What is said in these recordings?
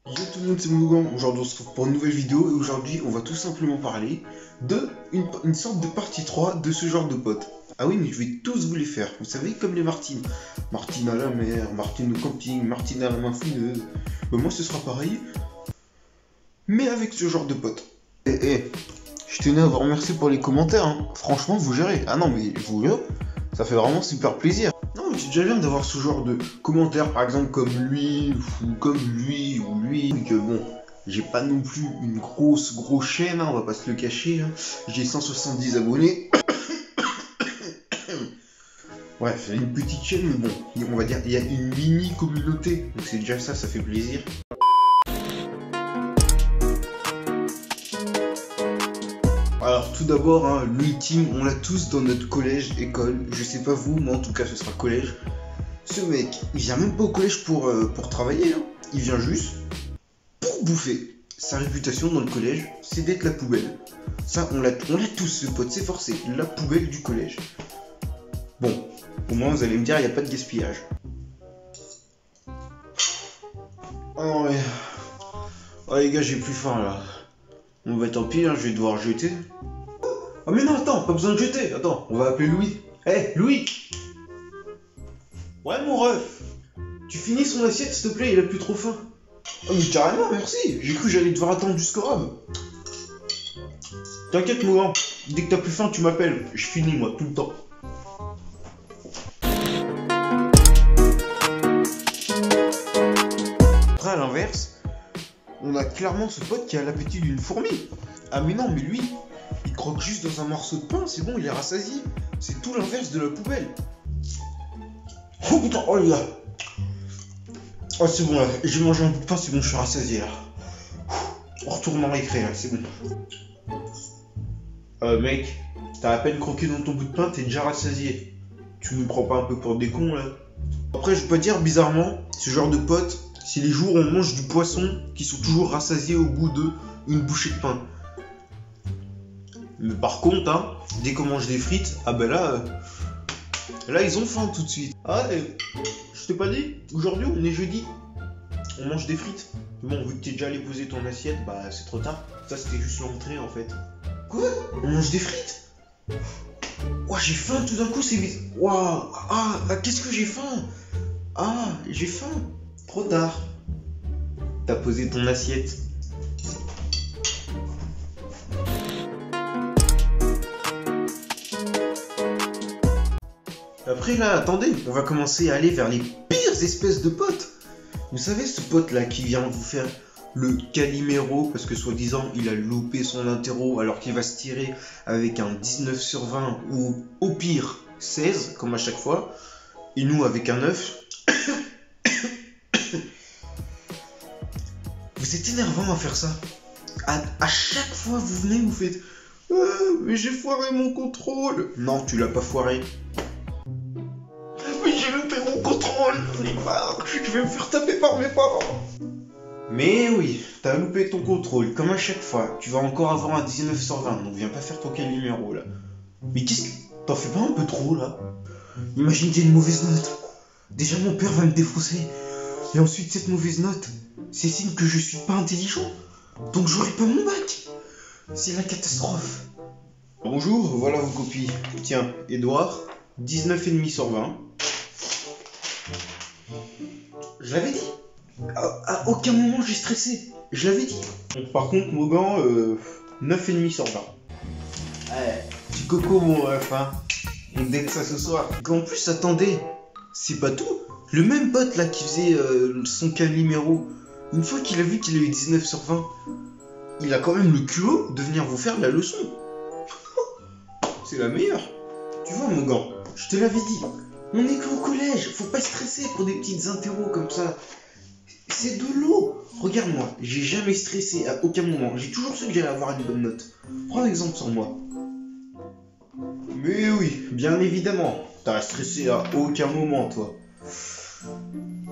Yo tout le monde, c'est Mougan. Aujourd'hui on se retrouve pour une nouvelle vidéo et aujourd'hui on va tout simplement parler de une sorte de partie 3 de ce genre de potes. Ah oui, mais je vais tous vous les faire. Vous savez, comme les Martines. Martine à la mer, Martine au camping, Martine à la main fouineuse. Moi ce sera pareil, mais avec ce genre de potes. Je tenais à vous remercier pour les commentaires, hein. Franchement vous gérez. Ah non mais je vous jure, ça fait vraiment super plaisir. Non mais c'est déjà bien d'avoir ce genre de commentaires, par exemple comme lui, ou comme lui, ou lui, que bon, j'ai pas non plus une grosse chaîne, hein, on va pas se le cacher, hein. J'ai 170 abonnés. Ouais, c'est une petite chaîne, mais bon, on va dire, il y a une mini communauté, donc c'est déjà ça, ça fait plaisir. Alors tout d'abord, hein, l'ultime, on l'a tous dans notre collège, école, je sais pas vous, moi en tout cas ce sera collège. Ce mec, il vient même pas au collège pour travailler, hein. Il vient juste pour bouffer. Sa réputation dans le collège, c'est d'être la poubelle. Ça, on l'a tous ce pote, c'est forcé, la poubelle du collège. Bon, au moins vous allez me dire, il n'y a pas de gaspillage. Oh non mais... Oh les gars, j'ai plus faim là. Bon bah tant pis, hein, je vais devoir jeter. Oh mais non, attends, pas besoin de jeter. Attends, on va appeler Louis. Hé, Louis! Ouais mon ref, tu finis son assiette s'il te plaît, il a plus trop faim. Oh mais carrément, merci. J'ai cru que j'allais devoir attendre jusqu'au rab. T'inquiète Mohan, dès que t'as plus faim tu m'appelles. Je finis moi, tout le temps. Après à l'inverse, on a clairement ce pote qui a l'appétit d'une fourmi. Ah mais non, mais lui, il croque juste dans un morceau de pain, c'est bon, il est rassasié. C'est tout l'inverse de la poubelle. Oh putain, oh les gars. Oh c'est bon là, j'ai mangé un bout de pain, c'est bon, je suis rassasié là. On retourne en récré là, c'est bon. Mec, t'as à peine croqué dans ton bout de pain, t'es déjà rassasié. Tu me prends pas un peu pour des cons là? Après je peux dire bizarrement, ce genre de potes, c'est les jours où on mange du poisson qui sont toujours rassasiés au bout de une bouchée de pain. Mais par contre, hein, dès qu'on mange des frites, ah ben là, là ils ont faim tout de suite. Ah, je t'ai pas dit, aujourd'hui on est jeudi, on mange des frites. Bon, vu que t'es déjà allé poser ton assiette, bah c'est trop tard. Ça c'était juste l'entrée en fait. Quoi? On mange des frites? Ouah, j'ai faim tout d'un coup, c'est... Waouh, qu'est-ce que j'ai faim? Ah, j'ai faim. Trop tard. T'as posé ton assiette. Après là, attendez, on va commencer à aller vers les pires espèces de potes. Vous savez ce pote là qui vient vous faire le Calimero parce que soi-disant il a loupé son interro alors qu'il va se tirer avec un 19 sur 20 ou au pire 16 comme à chaque fois. Et nous avec un 9. Vous êtes énervant à faire ça. À chaque fois vous venez, vous faites mais j'ai foiré mon contrôle. Non, tu l'as pas foiré. Mais j'ai loupé mon contrôle. J'en ai marre. Je vais me faire taper par mes parents. Mais oui, t'as loupé ton contrôle, comme à chaque fois. Tu vas encore avoir un 19 sur 20, donc viens pas faire ton Calimero là. Mais qu'est-ce que... T'en fais pas un peu trop là? Imagine j'ai une mauvaise note. Déjà mon père va me défoncer. Et ensuite cette mauvaise note, c'est signe que je suis pas intelligent. Donc j'aurai pas mon bac. C'est la catastrophe. Bonjour, voilà vos copies. Tiens, Edouard, 19,5 sur 20. Je l'avais dit. À aucun moment j'ai stressé. Je l'avais dit. Donc, par contre, Mogan, 9,5 sur 20. Ouais, petit coco mon ref, hein. On dès ça ce soir. En plus, attendez, c'est pas tout. Le même pote là qui faisait son Calimero, une fois qu'il a vu qu'il a eu 19 sur 20, il a quand même le culot de venir vous faire la leçon. C'est la meilleure. Tu vois, Mogan, je te l'avais dit. On est qu'au collège, faut pas stresser pour des petites interros comme ça. C'est de l'eau. Regarde-moi, j'ai jamais stressé à aucun moment. J'ai toujours su que j'allais avoir une bonne note. Prends l'exemple sur moi. Mais oui, bien évidemment. T'as stressé à aucun moment, toi.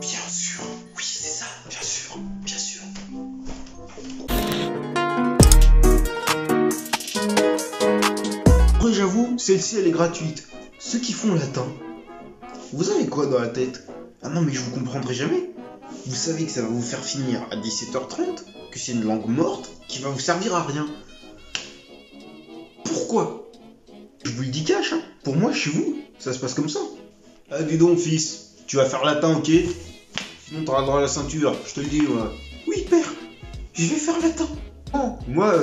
Bien sûr. Oui, c'est ça. Bien sûr. Bien sûr. Après, j'avoue, celle-ci, elle est gratuite. Ceux qui font latin, vous avez quoi dans la tête? Ah non, mais je vous comprendrai jamais. vous savez que ça va vous faire finir à 17h30, que c'est une langue morte qui va vous servir à rien. Pourquoi? Je vous le dis cash, hein. Pour moi, chez vous, ça se passe comme ça. Ah, dis donc, fils, tu vas faire latin, ok? Sinon, t'auras droit à la ceinture, je te le dis, moi. Oui, père, je vais faire latin. Non, moi,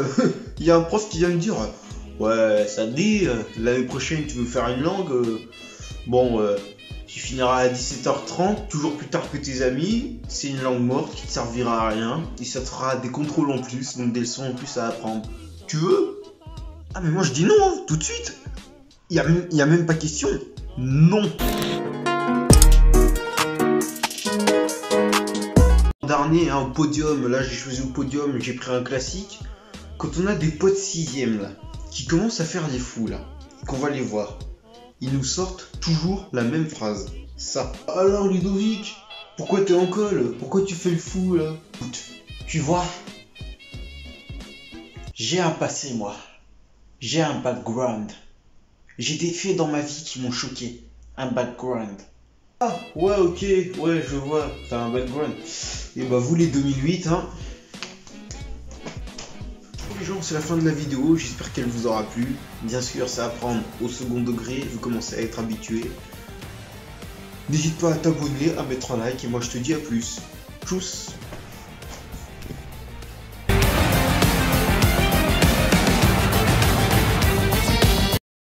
il y a un prof qui vient me dire, ouais, ça te dit, l'année prochaine, tu veux faire une langue, tu finiras à 17h30, toujours plus tard que tes amis, c'est une langue morte qui te servira à rien, et ça te fera des contrôles en plus, donc des leçons en plus à apprendre. Tu veux? Ah mais moi je dis non, hein, tout de suite. Y a même pas question. Non. Dernier, hein, au podium, là j'ai choisi au podium, j'ai pris un classique. Quand on a des potes 6ème là, qui commencent à faire les fous là, qu'on va les voir, ils nous sortent toujours la même phrase. Ça. Alors Ludovic, pourquoi t'es en colle? Pourquoi tu fais le fou là? Écoute, tu vois, j'ai un passé moi. J'ai un background. J'ai des faits dans ma vie qui m'ont choqué. Un background. Ah, ouais, ok, ouais, je vois, t'as un background. Et bah, vous les 2008, hein. Les gens, c'est la fin de la vidéo, j'espère qu'elle vous aura plu. Bien sûr, ça va prendre au second degré, vous commencez à être habitué. N'hésite pas à t'abonner, à mettre un like, et moi je te dis à plus. Tchuss.